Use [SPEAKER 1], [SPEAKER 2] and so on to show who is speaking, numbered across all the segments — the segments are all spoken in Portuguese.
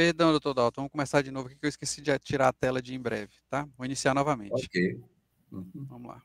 [SPEAKER 1] Perdão, doutor Dalton, vamos começar de novo aqui que eu esqueci de tirar a tela de em breve, tá? Vou iniciar novamente.
[SPEAKER 2] Ok. Uhum.
[SPEAKER 1] Vamos lá.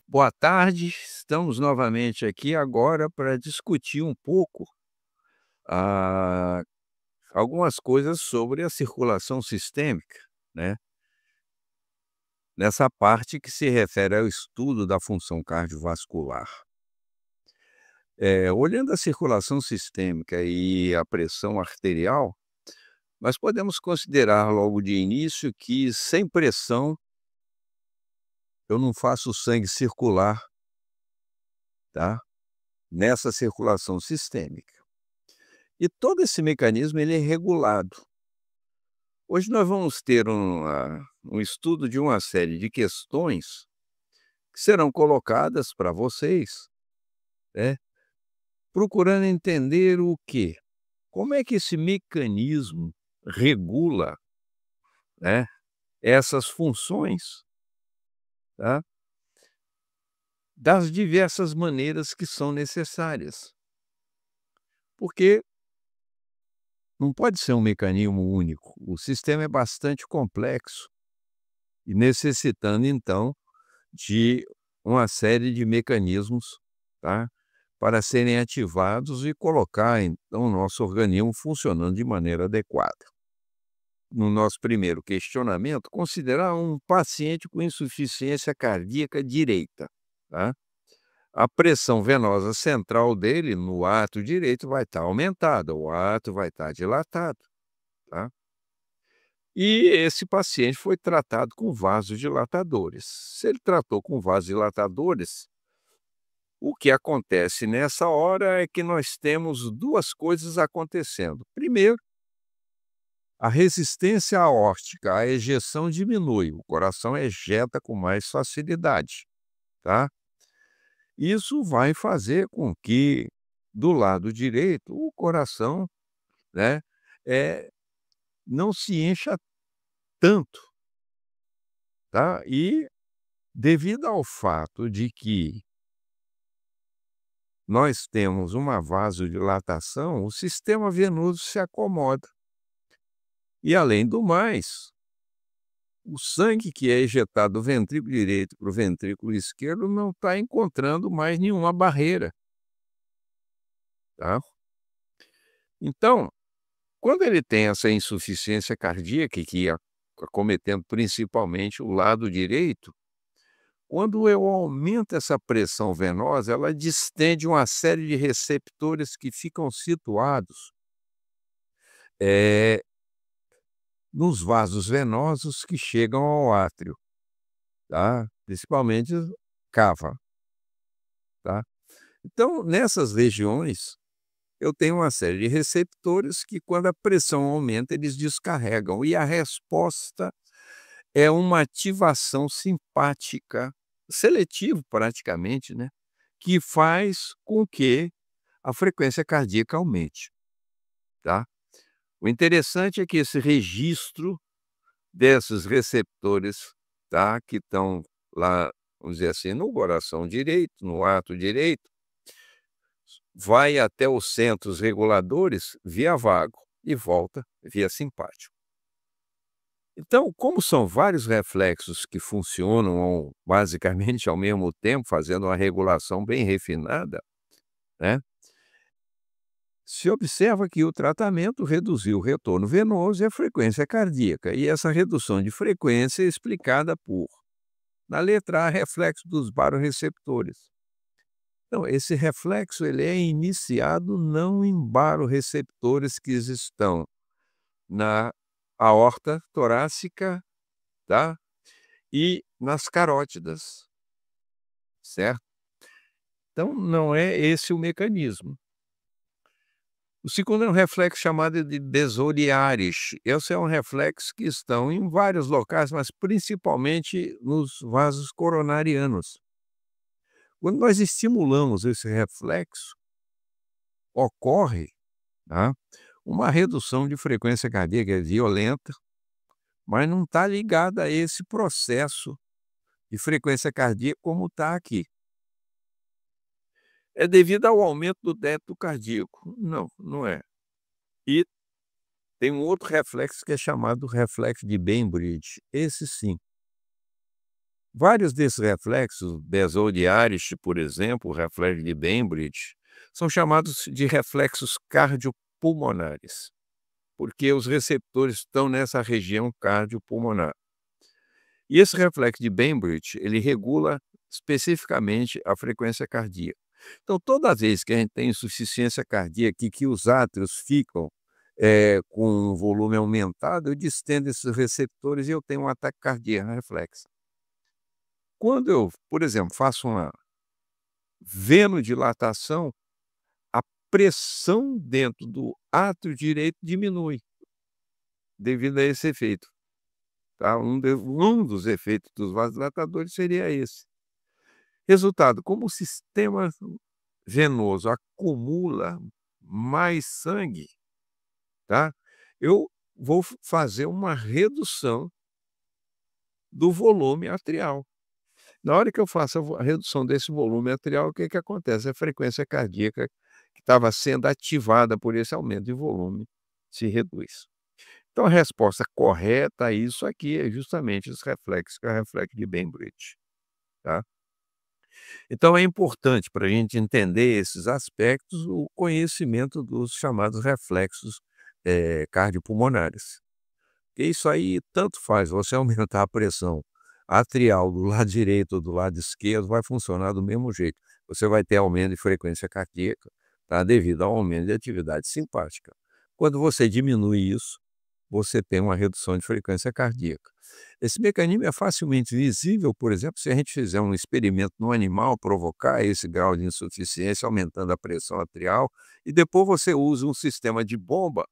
[SPEAKER 3] Boa tarde, estamos novamente aqui agora para discutir um pouco, ah, algumas coisas sobre a circulação sistêmica, né, nessa parte que se refere ao estudo da função cardiovascular. Olhando a circulação sistêmica e a pressão arterial, nós podemos considerar logo de início que sem pressão eu não faço o sangue circular, tá, nessa circulação sistêmica. E todo esse mecanismo ele é regulado. Hoje nós vamos ter um estudo de uma série de questões que serão colocadas para vocês, né, procurando entender o quê? Como é que esse mecanismo regula, né, essas funções, tá, das diversas maneiras que são necessárias. Porque não pode ser um mecanismo único, o sistema é bastante complexo e necessitando então de uma série de mecanismos, tá, para serem ativados e colocar então o nosso organismo funcionando de maneira adequada. No nosso primeiro questionamento, considerar um paciente com insuficiência cardíaca direita, tá? A pressão venosa central dele no ato direito vai estar aumentada, o ato vai estar dilatado, tá? E esse paciente foi tratado com vasodilatadores. Se ele tratou com vasodilatadores, o que acontece nessa hora é que nós temos duas coisas acontecendo. Primeiro, a resistência aórtica, a ejeção diminui, o coração ejeta com mais facilidade, tá? Isso vai fazer com que, do lado direito, o coração, né, não se encha tanto, tá? E devido ao fato de que nós temos uma vasodilatação, o sistema venoso se acomoda. E, além do mais, o sangue que é ejetado do ventrículo direito para o ventrículo esquerdo não está encontrando mais nenhuma barreira, tá? Então, quando ele tem essa insuficiência cardíaca, que ia acometendo principalmente o lado direito, quando eu aumento essa pressão venosa, ela distende uma série de receptores que ficam situados eh, nos vasos venosos que chegam ao átrio, tá? Principalmente cava, tá? Então, nessas regiões, eu tenho uma série de receptores que, quando a pressão aumenta, eles descarregam. E a resposta é uma ativação simpática, seletivo praticamente, né, que faz com que a frequência cardíaca aumente, tá? O interessante é que esse registro desses receptores, tá, que estão lá, vamos dizer assim, no coração direito, no ato direito, vai até os centros reguladores via vago e volta via simpático. Então, como são vários reflexos que funcionam basicamente ao mesmo tempo, fazendo uma regulação bem refinada, né, se observa que o tratamento reduziu o retorno venoso e a frequência cardíaca, e essa redução de frequência é explicada por, na letra A, reflexo dos barorreceptores. Então, esse reflexo ele é iniciado não em barorreceptores que estão na aorta torácica, tá? E nas carótidas, certo? Então, não é esse o mecanismo. O segundo é um reflexo chamado de desoriares. Esse é um reflexo que estão em vários locais, mas principalmente nos vasos coronarianos. Quando nós estimulamos esse reflexo, ocorre, tá, uma redução de frequência cardíaca violenta, mas não está ligada a esse processo de frequência cardíaca como está aqui. É devido ao aumento do débito cardíaco. Não, não é. E tem um outro reflexo que é chamado reflexo de Bainbridge. Esse sim. Vários desses reflexos, desodiares, por exemplo, o reflexo de Bainbridge, são chamados de reflexos cardiopulmonares, porque os receptores estão nessa região cardiopulmonar. E esse reflexo de Bainbridge, ele regula especificamente a frequência cardíaca. Então, toda vez que a gente tem insuficiência cardíaca e que os átrios ficam com o volume aumentado, eu distendo esses receptores e eu tenho um ataque cardíaco reflexo. Quando eu, por exemplo, faço uma venodilatação, a pressão dentro do átrio direito diminui, devido a esse efeito. Tá? Um dos efeitos dos vasodilatadores seria esse. Resultado, como o sistema venoso acumula mais sangue, tá? Eu vou fazer uma redução do volume atrial. Na hora que eu faço a redução desse volume atrial, o que que acontece? A frequência cardíaca que estava sendo ativada por esse aumento de volume se reduz. Então a resposta correta a isso aqui é justamente os reflexos, que é o reflexo de Bainbridge, tá? Então é importante para a gente entender esses aspectos, o conhecimento dos chamados reflexos, cardiopulmonares. Porque isso aí tanto faz você aumentar a pressão atrial do lado direito ou do lado esquerdo, vai funcionar do mesmo jeito. Você vai ter aumento de frequência cardíaca, tá, devido ao aumento de atividade simpática. Quando você diminui isso, você tem uma redução de frequência cardíaca. Esse mecanismo é facilmente visível, por exemplo, se a gente fizer um experimento no animal, provocar esse grau de insuficiência, aumentando a pressão atrial, e depois você usa um sistema de bomba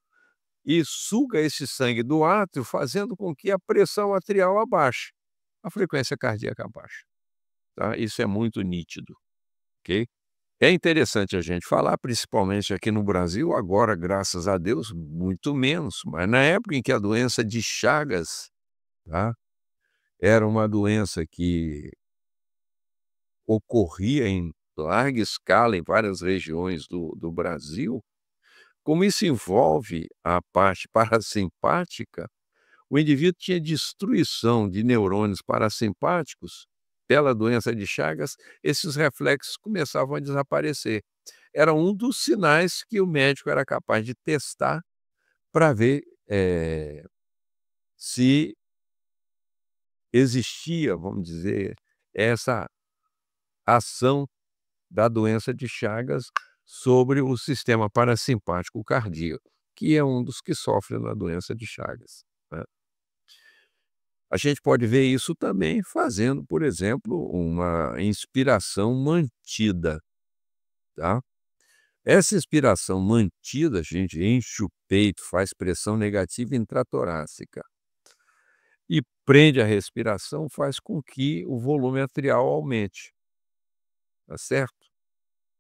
[SPEAKER 3] e suga esse sangue do átrio, fazendo com que a pressão atrial abaixe, a frequência cardíaca abaixa, tá? Isso é muito nítido, ok? É interessante a gente falar, principalmente aqui no Brasil, agora, graças a Deus, muito menos, mas na época em que a doença de Chagas, tá, era uma doença que ocorria em larga escala em várias regiões do Brasil, como isso envolve a parte parasimpática, o indivíduo tinha destruição de neurônios parasimpáticos pela doença de Chagas, esses reflexos começavam a desaparecer. Era um dos sinais que o médico era capaz de testar para ver, se existia, vamos dizer, essa ação da doença de Chagas sobre o sistema parasimpático cardíaco, que é um dos que sofre da doença de Chagas, né. A gente pode ver isso também fazendo, por exemplo, uma inspiração mantida, tá. Essa inspiração mantida, a gente enche o peito, faz pressão negativa intratorácica e prende a respiração, faz com que o volume atrial aumente, tá certo?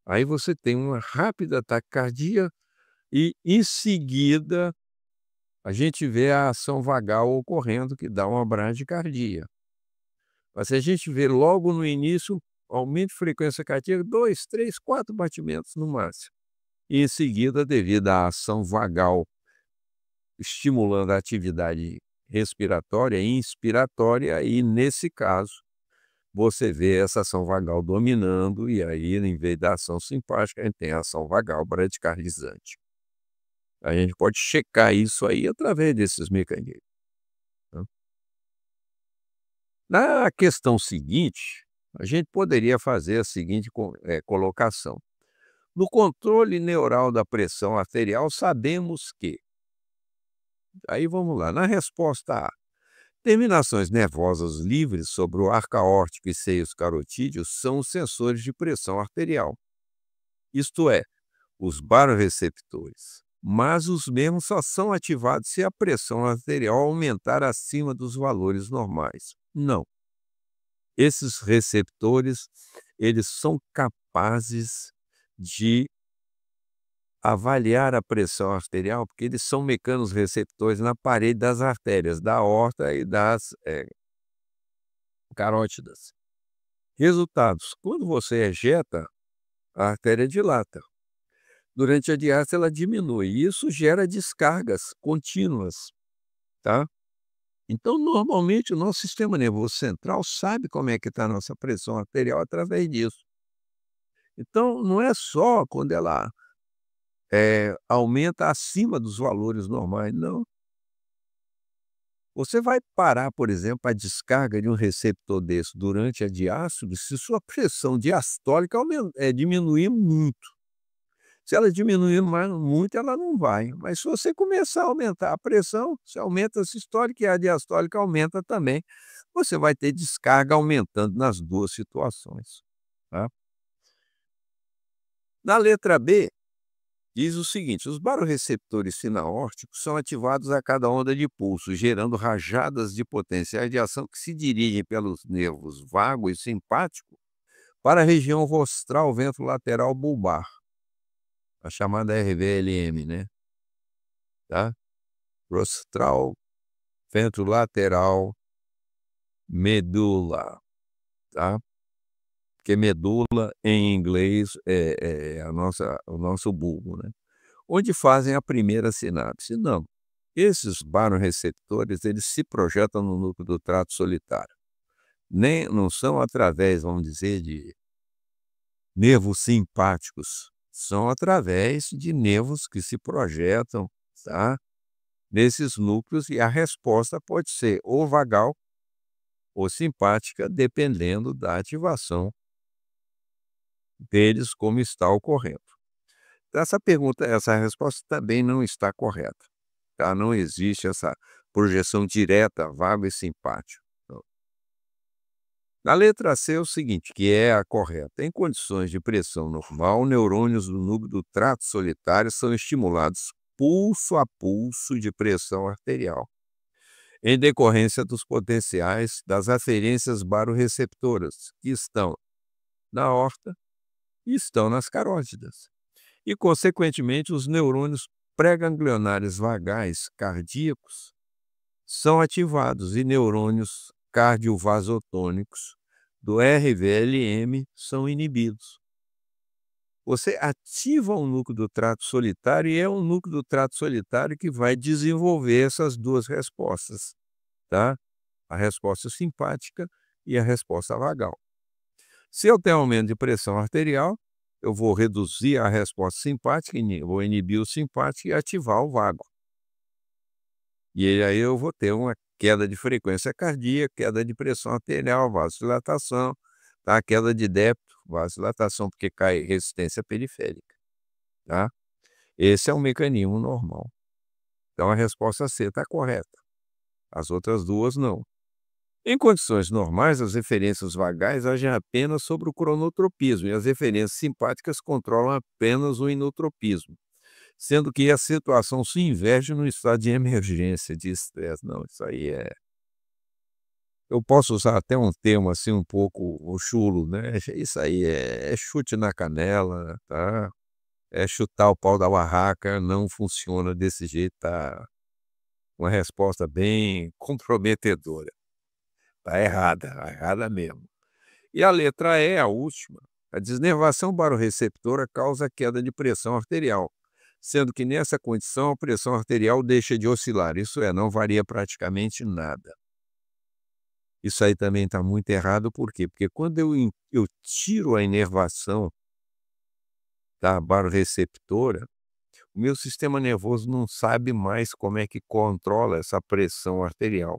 [SPEAKER 3] Aí você tem uma rápida taquicardia e, em seguida, a gente vê a ação vagal ocorrendo, que dá uma bradicardia. Mas se a gente vê logo no início, aumento de frequência cardíaca, 2, 3, 4 batimentos no máximo. E em seguida, devido à ação vagal, estimulando a atividade respiratória e inspiratória, e nesse caso, você vê essa ação vagal dominando, e aí, em vez da ação simpática, a gente tem a ação vagal bradicardizante. A gente pode checar isso aí através desses mecanismos, tá. Na questão seguinte, a gente poderia fazer a seguinte colocação. No controle neural da pressão arterial, sabemos que, aí vamos lá, na resposta A, Terminações nervosas livres sobre o arco aórtico e seios carotídeos são os sensores de pressão arterial, isto é, os baroreceptores. Mas os mesmos só são ativados se a pressão arterial aumentar acima dos valores normais. Não. Esses receptores, eles são capazes de avaliar a pressão arterial, porque eles são mecanorreceptores na parede das artérias, da aorta e das carótidas. Resultados: quando você ejeta, a artéria dilata. Durante a diástase, ela diminui. E isso gera descargas contínuas, tá? Então, normalmente, o nosso sistema nervoso central sabe como é que está a nossa pressão arterial através disso. Então, não é só quando ela aumenta acima dos valores normais, não. Você vai parar, por exemplo, a descarga de um receptor desse durante a diástole se sua pressão diastólica diminuir muito. Se ela diminuir muito, ela não vai. Mas se você começar a aumentar a pressão, você aumenta a sistólica e a diastólica aumenta também. Você vai ter descarga aumentando nas duas situações, tá? Na letra B, diz o seguinte: os baroreceptores sinaórticos são ativados a cada onda de pulso, gerando rajadas de potenciais de ação que se dirigem pelos nervos vago e simpático para a região rostral ventrolateral bulbar, a chamada RVLM, né? Tá? Rostral ventrolateral medula, tá? Porque medula em inglês é o nosso bulbo, né? Onde fazem a primeira sinapse. Não. Esses baroreceptores, eles se projetam no núcleo do trato solitário. Nem não são através, vamos dizer, de nervos simpáticos, são através de nervos que se projetam, tá, nesses núcleos, e a resposta pode ser ou vagal ou simpática, dependendo da ativação deles, como está ocorrendo. Essa resposta também não está correta, tá? Não existe essa projeção direta, vago e simpático. Não. Na letra C é o seguinte, que é a correta. Em condições de pressão normal, neurônios do núcleo do trato solitário são estimulados pulso a pulso de pressão arterial, em decorrência dos potenciais das aferências baroreceptoras, que estão na aorta e estão nas carótidas. E, consequentemente, os neurônios pré-ganglionares vagais cardíacos são ativados e neurônios cardiovasotônicos do RVLM são inibidos. Você ativa o núcleo do trato solitário e é o núcleo do trato solitário que vai desenvolver essas duas respostas, tá? A resposta simpática e a resposta vagal. Se eu tenho aumento de pressão arterial, eu vou reduzir a resposta simpática, vou inibir o simpático e ativar o vago. E aí eu vou ter uma queda de frequência cardíaca, queda de pressão arterial, vasodilatação, tá? Queda de débito, vasodilatação, porque cai resistência periférica, tá? Esse é um mecanismo normal. Então a resposta C está correta. As outras duas não. Em condições normais, as referências vagais agem apenas sobre o cronotropismo e as referências simpáticas controlam apenas o inotropismo, sendo que a situação se inverte no estado de emergência, de estresse. Não, isso aí é... Eu posso usar até um termo assim um pouco chulo, né? Isso aí é chute na canela, tá? É chutar o pau da barraca, não funciona desse jeito, tá? Uma resposta bem comprometedora. Tá errada mesmo. E a letra E, a última, a desnervação baroreceptora causa queda de pressão arterial, sendo que nessa condição a pressão arterial deixa de oscilar, isso é, não varia praticamente nada. Isso aí também está muito errado, por quê? Porque quando eu tiro a inervação da baroreceptora, o meu sistema nervoso não sabe mais como é que controla essa pressão arterial.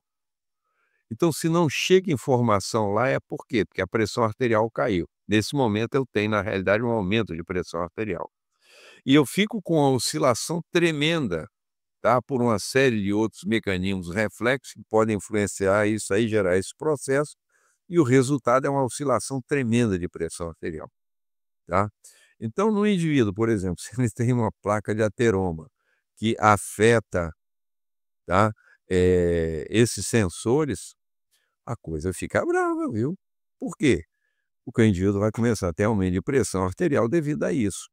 [SPEAKER 3] Então, se não chega informação lá, é por quê? Porque a pressão arterial caiu. Nesse momento, eu tenho, na realidade, um aumento de pressão arterial. E eu fico com uma oscilação tremenda tá? Por uma série de outros mecanismos reflexos que podem influenciar isso aí, gerar esse processo, e o resultado é uma oscilação tremenda de pressão arterial, tá? Então, no indivíduo, por exemplo, se ele tem uma placa de ateroma que afeta, tá, esses sensores, a coisa fica brava, viu? Por quê? Porque o indivíduo vai começar a ter aumento de pressão arterial devido a isso.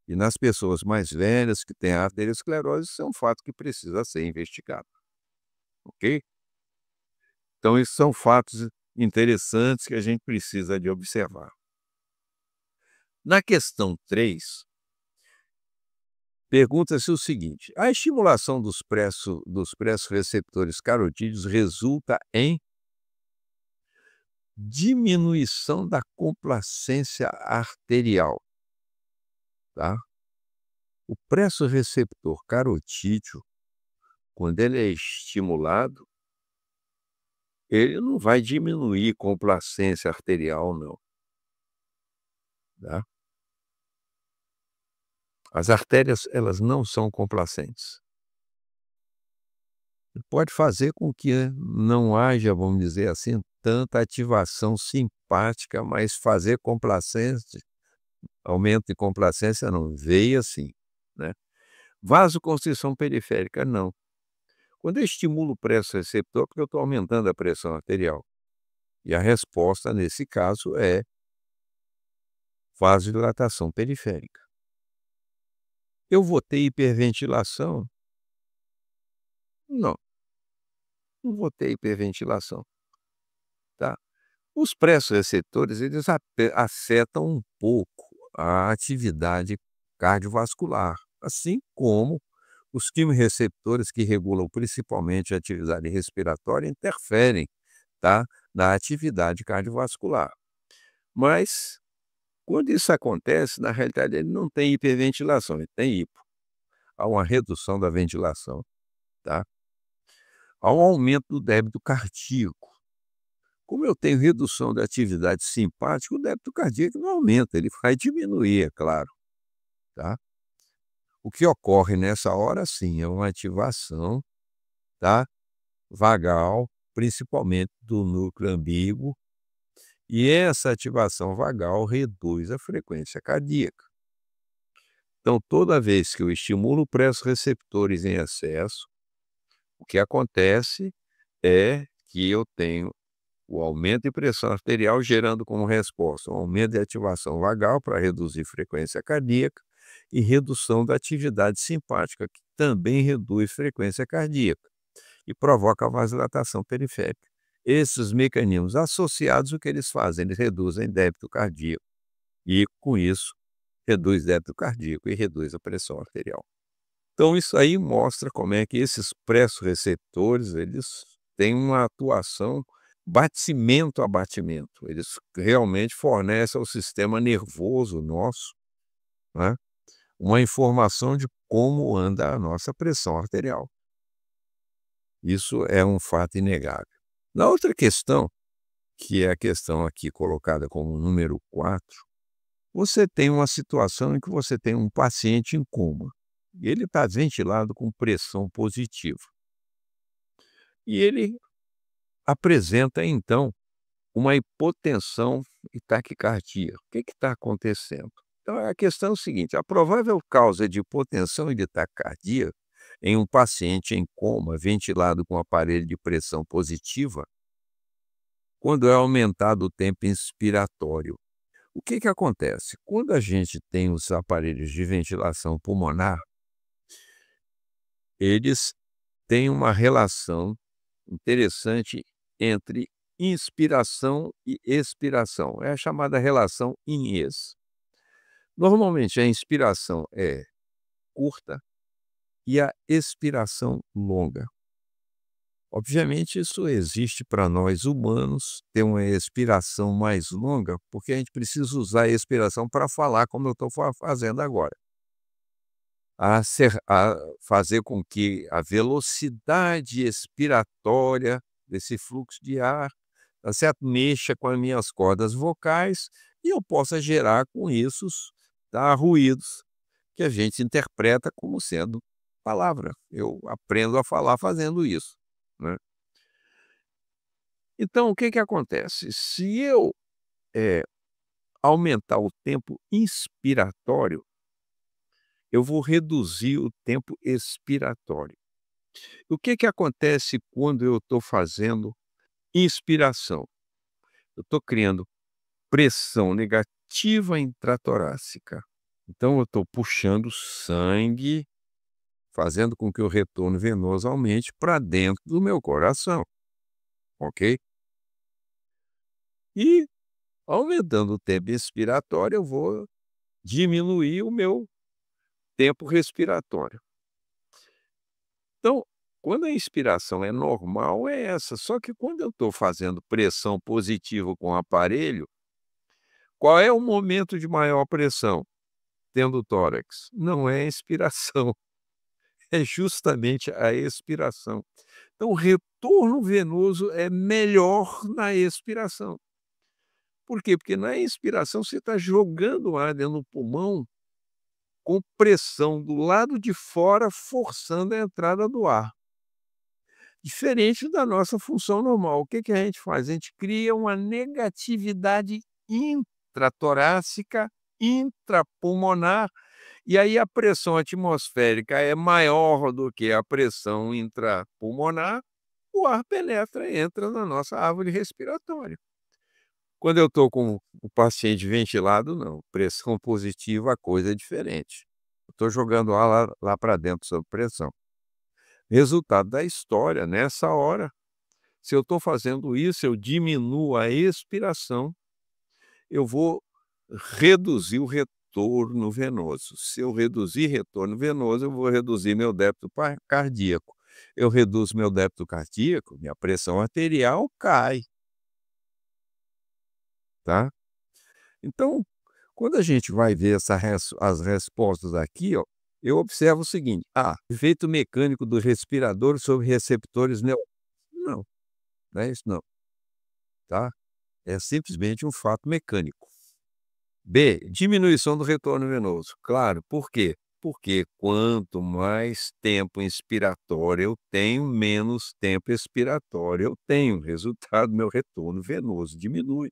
[SPEAKER 3] E nas pessoas mais velhas que têm arteriosclerose, isso é um fato que precisa ser investigado, ok? Então, esses são fatos interessantes que a gente precisa de observar. Na questão 3, pergunta-se o seguinte: a estimulação dos pressoreceptores carotídeos resulta em diminuição da complacência arterial, tá? O pressoreceptor carotídeo, quando ele é estimulado, ele não vai diminuir complacência arterial não, tá? As artérias, elas não são complacentes. Pode fazer com que não haja, vamos dizer assim, tanta ativação simpática, mas fazer complacência, aumento de complacência não, veio assim, né. Vasoconstrição periférica, não. Quando eu estimulo o pressoreceptor, porque eu estou aumentando a pressão arterial, e a resposta nesse caso é vasodilatação periférica. Eu vou ter hiperventilação? Não, não vou ter hiperventilação, tá. Os pressoreceptores, eles afetam um pouco a atividade cardiovascular, assim como os quimiorreceptores que regulam principalmente a atividade respiratória interferem, tá, na atividade cardiovascular. Mas, quando isso acontece, na realidade ele não tem hiperventilação, ele tem hipo. Há uma redução da ventilação, tá? Há um aumento do débito cardíaco. Como eu tenho redução da atividade simpática, o débito cardíaco não aumenta, ele vai diminuir, é claro, tá? O que ocorre nessa hora sim, é uma ativação, tá, vagal, principalmente do núcleo ambíguo, e essa ativação vagal reduz a frequência cardíaca. Então, toda vez que eu estimulo pressoreceptores em excesso, o que acontece é que eu tenho o aumento de pressão arterial, gerando como resposta um aumento de ativação vagal para reduzir frequência cardíaca e redução da atividade simpática, que também reduz frequência cardíaca e provoca a vasodilatação periférica. Esses mecanismos associados, o que eles fazem? Eles reduzem débito cardíaco e, com isso, reduz débito cardíaco e reduz a pressão arterial. Então, isso aí mostra como é que esses pressoreceptores, eles têm uma atuação batimento a batimento. Eles realmente fornecem ao sistema nervoso nosso, né, uma informação de como anda a nossa pressão arterial. Isso é um fato inegável. Na outra questão, que é a questão aqui colocada como número 4, você tem uma situação em que você tem um paciente em coma. Ele está ventilado com pressão positiva. E ele apresenta, então, uma hipotensão e taquicardia. O que está acontecendo? Então, a questão é o seguinte: a provável causa de hipotensão e de taquicardia em um paciente em coma ventilado com aparelho de pressão positiva, quando é aumentado o tempo inspiratório. O que acontece? Quando a gente tem os aparelhos de ventilação pulmonar, eles têm uma relação interessante entre inspiração e expiração. É a chamada relação INES. Normalmente a inspiração é curta e a expiração longa. Obviamente isso existe para nós humanos, ter uma expiração mais longa, porque a gente precisa usar a expiração para falar como eu estou fazendo agora. A fazer com que a velocidade expiratória desse fluxo de ar, tá certo, mexa com as minhas cordas vocais e eu possa gerar com isso, tá, ruídos que a gente interpreta como sendo palavra, eu aprendo a falar fazendo isso, né. Então o que que acontece? Se eu, eh, aumentar o tempo inspiratório, eu vou reduzir o tempo expiratório. O que que acontece quando eu estou fazendo inspiração? Eu estou criando pressão negativa intratorácica. Então eu estou puxando sangue, fazendo com que o retorno venoso aumente para dentro do meu coração, ok? E aumentando o tempo expiratório, eu vou diminuir o meu tempo respiratório. Então, quando a inspiração é normal, é essa. Só que quando eu estou fazendo pressão positiva com o aparelho, qual é o momento de maior pressão? Tendo o tórax. Não é a inspiração, é justamente a expiração. Então, o retorno venoso é melhor na expiração. Por quê? Porque na inspiração você está jogando ar dentro do pulmão com pressão do lado de fora, forçando a entrada do ar. Diferente da nossa função normal. O que que a gente faz? A gente cria uma negatividade intratorácica, intrapulmonar, e aí a pressão atmosférica é maior do que a pressão intrapulmonar, o ar penetra e entra na nossa árvore respiratória. Quando eu estou com o paciente ventilado, não. Pressão positiva, a coisa é diferente. Estou jogando ar lá para dentro sob pressão. Resultado da história, nessa hora, se eu estou fazendo isso, eu diminuo a expiração, eu vou reduzir o retorno venoso. Se eu reduzir retorno venoso, eu vou reduzir meu débito cardíaco. Eu reduzo meu débito cardíaco, minha pressão arterial cai, tá? Então, quando a gente vai ver as respostas aqui, ó, eu observo o seguinte: efeito mecânico do respirador sobre receptores não, não é isso não, tá? É simplesmente um fato mecânico. B, diminuição do retorno venoso. Claro, por quê? Porque quanto mais tempo inspiratório eu tenho, menos tempo expiratório eu tenho. Resultado, meu retorno venoso diminui.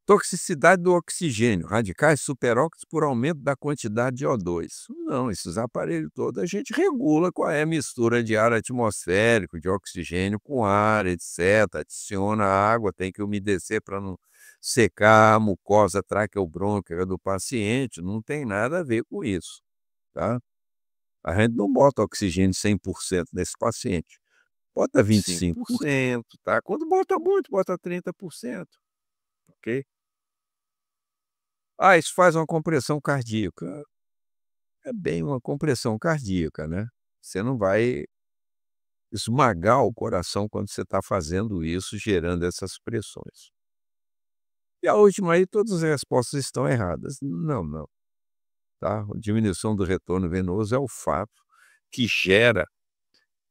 [SPEAKER 3] Toxicidade do oxigênio, radicais superóxidos por aumento da quantidade de O2. Não, esses aparelhos todos a gente regula qual é a mistura de ar atmosférico, de oxigênio com ar, etc. Adiciona água, tem que umedecer para não secar a mucosa traqueobrônquica do paciente, não tem nada a ver com isso, tá? A gente não bota oxigênio 100% nesse paciente, bota vinte e cinco por
[SPEAKER 1] 5%.
[SPEAKER 3] cento, tá? Quando bota muito, bota 30%, ok? Isso faz uma compressão cardíaca. É bem uma compressão cardíaca, né. Você não vai esmagar o coração quando você está fazendo isso, gerando essas pressões. E a última aí, todas as respostas estão erradas. Não, não, tá. A diminuição do retorno venoso é o fato que gera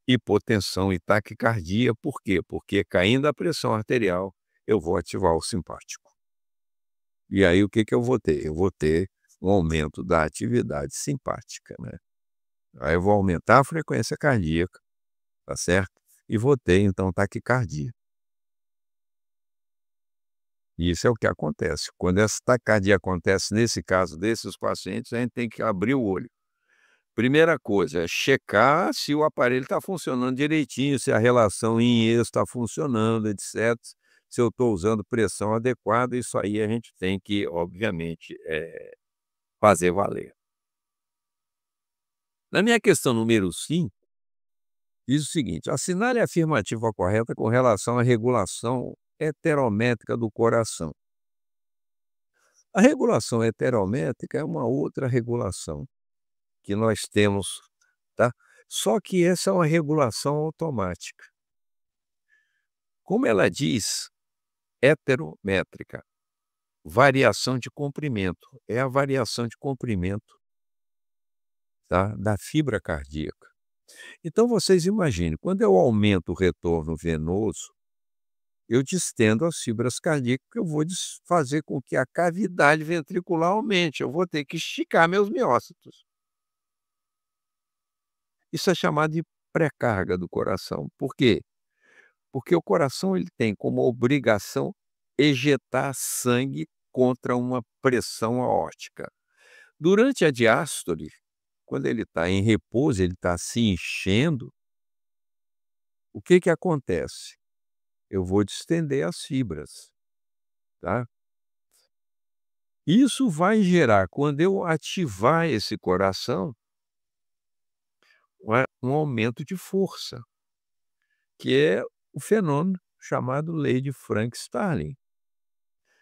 [SPEAKER 3] hipotensão e taquicardia. Por quê? Porque caindo a pressão arterial, eu vou ativar o simpático. E aí o que que eu vou ter? Eu vou ter um aumento da atividade simpática, né. Aí eu vou aumentar a frequência cardíaca, tá certo? E vou ter então taquicardia. E isso é o que acontece. Quando essa taquicardia acontece nesse caso desses pacientes, a gente tem que abrir o olho. Primeira coisa é checar se o aparelho está funcionando direitinho, se a relação IN-ES está funcionando, etc. Se eu estou usando pressão adequada, isso aí a gente tem que, obviamente, fazer valer. Na minha questão número 5, diz o seguinte: assinale a afirmativa correta com relação à regulação heterométrica do coração. A regulação heterométrica é uma outra regulação que nós temos, tá? Só que essa é uma regulação automática. Como ela diz, heterométrica, variação de comprimento, é a variação de comprimento, tá, da fibra cardíaca. Então vocês imaginem, quando eu aumento o retorno venoso, eu distendo as fibras cardíacas, eu vou fazer com que a cavidade ventricular aumente, eu vou ter que esticar meus miócitos. Isso é chamado de pré-carga do coração. Por quê? Porque o coração ele tem como obrigação ejetar sangue contra uma pressão aórtica. Durante a diástole, quando ele está em repouso, ele está se enchendo, o que que acontece? Eu vou distender as fibras, tá? Isso vai gerar, quando eu ativar esse coração, um aumento de força, que é o fenômeno chamado lei de Frank-Starling.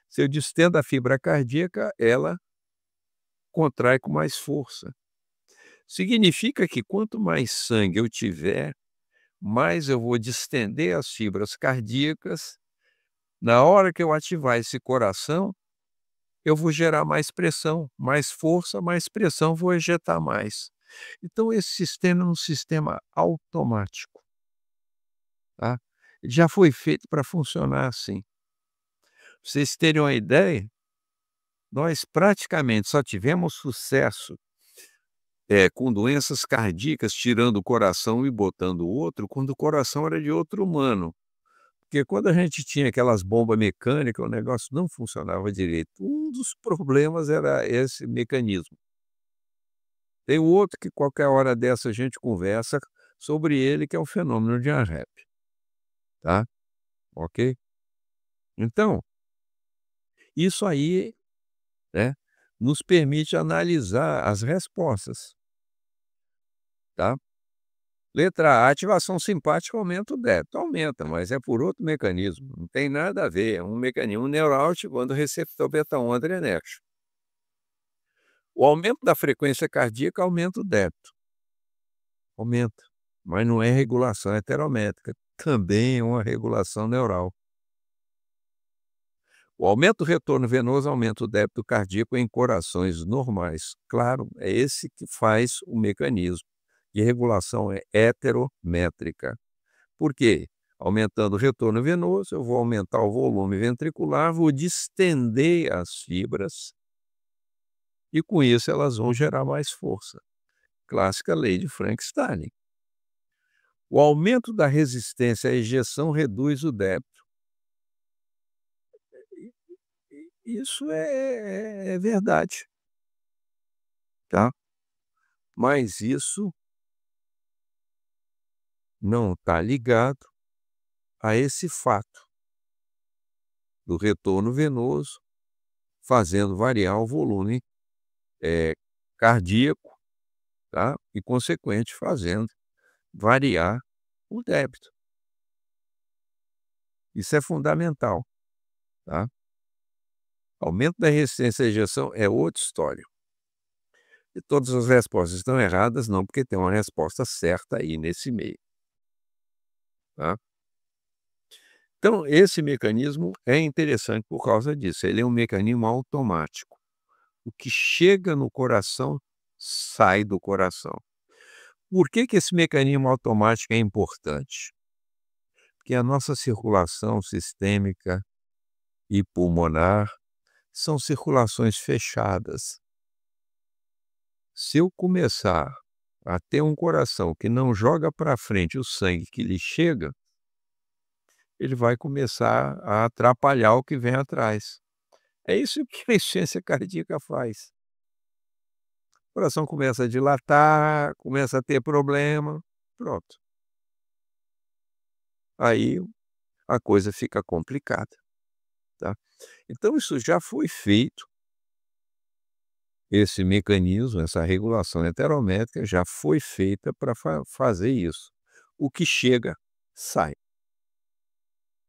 [SPEAKER 3] Se eu distendo a fibra cardíaca, ela contrai com mais força. Significa que quanto mais sangue eu tiver, mais eu vou distender as fibras cardíacas. Na hora que eu ativar esse coração, eu vou gerar mais força, mais pressão, vou ejetar mais. Então esse sistema é um sistema automático, tá? Ele já foi feito para funcionar assim. Pra vocês terem uma ideia, nós praticamente só tivemos sucesso, com doenças cardíacas, tirando o coração e botando o outro, quando o coração era de outro humano. Porque quando a gente tinha aquelas bombas mecânicas, o negócio não funcionava direito. Um dos problemas era esse mecanismo. Tem o outro que qualquer hora dessa a gente conversa sobre ele, que é o fenômeno de ANREP, tá, ok? Então, isso aí, né, nos permite analisar as respostas, tá? Letra A, ativação simpática aumenta o débito. Aumenta, mas é por outro mecanismo, não tem nada a ver, é um mecanismo neural ativando o receptor beta-1 adrenérgico. O aumento da frequência cardíaca aumenta o débito. Aumenta, mas não é regulação heterométrica, também é uma regulação neural. O aumento do retorno venoso aumenta o débito cardíaco em corações normais. Claro, é esse que faz o mecanismo. E a regulação é heterométrica. Por quê? Aumentando o retorno venoso, eu vou aumentar o volume ventricular, vou distender as fibras e com isso elas vão gerar mais força. Clássica lei de Frank-Starling. O aumento da resistência à ejeção reduz o débito. Isso é verdade, tá? Mas isso não está ligado a esse fato do retorno venoso fazendo variar o volume, cardíaco, tá? E consequente fazendo variar o débito. Isso é fundamental, tá? Aumento da resistência à ejeção é outra história. E todas as respostas estão erradas, não, porque tem uma resposta certa aí nesse meio, tá? Então, esse mecanismo é interessante por causa disso, ele é um mecanismo automático. O que chega no coração, sai do coração. Por que que esse mecanismo automático é importante? Porque a nossa circulação sistêmica e pulmonar são circulações fechadas. Se eu começar a ter um coração que não joga para frente o sangue que lhe chega, ele vai começar a atrapalhar o que vem atrás. É isso que a insuficiência cardíaca faz. O coração começa a dilatar, começa a ter problema, pronto. Aí a coisa fica complicada, tá? Então isso já foi feito, esse mecanismo, essa regulação heterométrica já foi feita para fazer isso. O que chega, sai.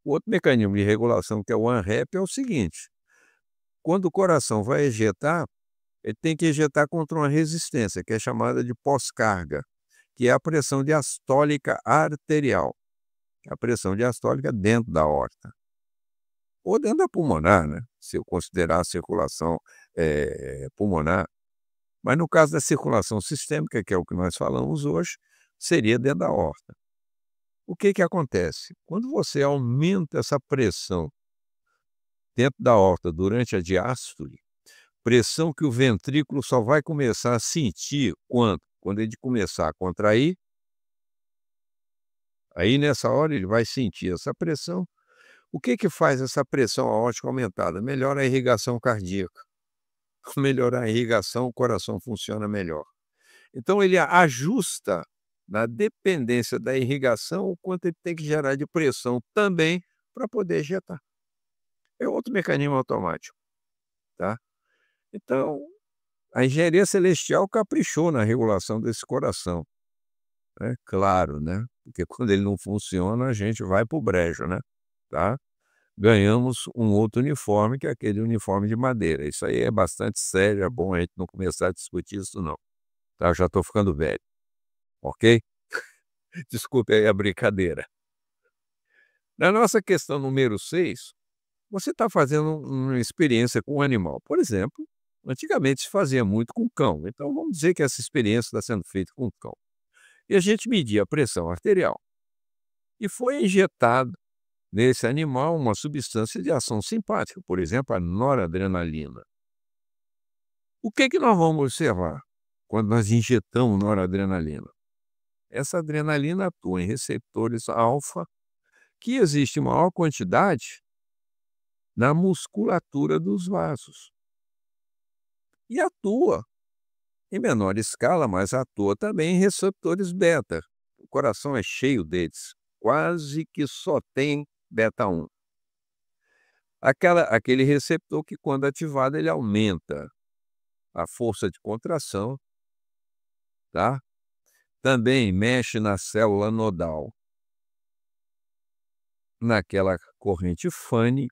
[SPEAKER 3] O outro mecanismo de regulação, que é o ANREP, é o seguinte: quando o coração vai ejetar, ele tem que ejetar contra uma resistência, que é chamada de pós-carga, que é a pressão diastólica arterial. A pressão diastólica dentro da aorta. Ou dentro da pulmonar, né, se eu considerar a circulação, pulmonar. Mas no caso da circulação sistêmica, que é o que nós falamos hoje, seria dentro da aorta. O que que acontece? Quando você aumenta essa pressão dentro da aorta durante a diástole, pressão que o ventrículo só vai começar a sentir quando? Quando ele começar a contrair Aí nessa hora ele vai sentir essa pressão. O que que faz essa pressão aórtica aumentada? Melhora a irrigação cardíaca. Melhorar a irrigação, o coração funciona melhor. Então ele ajusta na dependência da irrigação o quanto ele tem que gerar de pressão também para poder ejetar. É outro mecanismo automático, tá? Então, a engenharia celestial caprichou na regulação desse coração, né, claro, né, porque quando ele não funciona a gente vai para o brejo, né, tá? Ganhamos um outro uniforme que é aquele uniforme de madeira, isso aí é bastante sério, é bom a gente não começar a discutir isso não, tá? Eu já estou ficando velho, ok? Desculpe aí a brincadeira. Na nossa questão número 6, você está fazendo uma experiência com um animal. Por exemplo, antigamente se fazia muito com cão, então vamos dizer que essa experiência está sendo feita com cão. E a gente media a pressão arterial. E foi injetado nesse animal uma substância de ação simpática, por exemplo, a noradrenalina. O que que nós vamos observar quando nós injetamos noradrenalina? Essa adrenalina atua em receptores alfa, que existe maior quantidade na musculatura dos vasos. E atua em menor escala, mas atua também em receptores beta. O coração é cheio deles, quase que só tem beta 1. Aquele receptor que, quando ativado, ele aumenta a força de contração, tá? Também mexe na célula nodal, naquela corrente Fanny.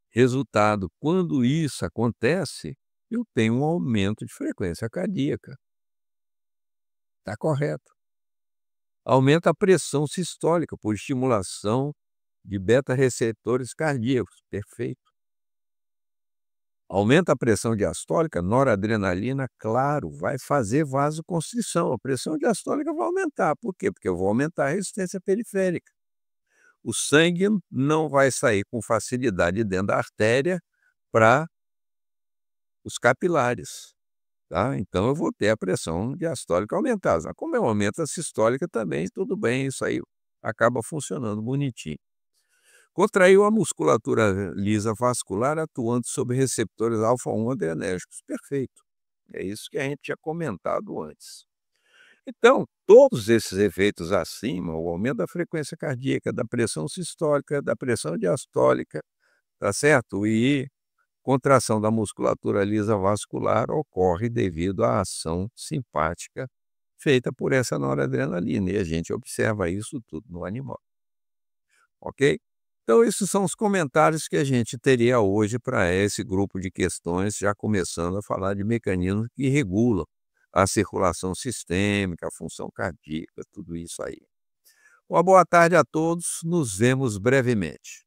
[SPEAKER 3] Resultado, quando isso acontece, eu tenho um aumento de frequência cardíaca. Está correto. Aumenta a pressão sistólica por estimulação de beta-receptores cardíacos. Perfeito. Aumenta a pressão diastólica, noradrenalina, claro, vai fazer vasoconstrição. A pressão diastólica vai aumentar. Por quê? Porque eu vou aumentar a resistência periférica. O sangue não vai sair com facilidade dentro da artéria para os capilares. Tá? Então eu vou ter a pressão diastólica aumentada. Como eu aumento a sistólica também, tudo bem, isso aí acaba funcionando bonitinho. Contraiu a musculatura lisa vascular atuando sobre receptores alfa-1 adrenérgicos. Perfeito. É isso que a gente tinha comentado antes. Então, todos esses efeitos acima, o aumento da frequência cardíaca, da pressão sistólica, da pressão diastólica, tá certo? E contração da musculatura lisa vascular ocorre devido à ação simpática feita por essa noradrenalina, e a gente observa isso tudo no animal. Ok? Então, esses são os comentários que a gente teria hoje para esse grupo de questões, já começando a falar de mecanismos que regulam a circulação sistêmica, a função cardíaca, tudo isso aí. Uma boa tarde a todos, nos vemos brevemente.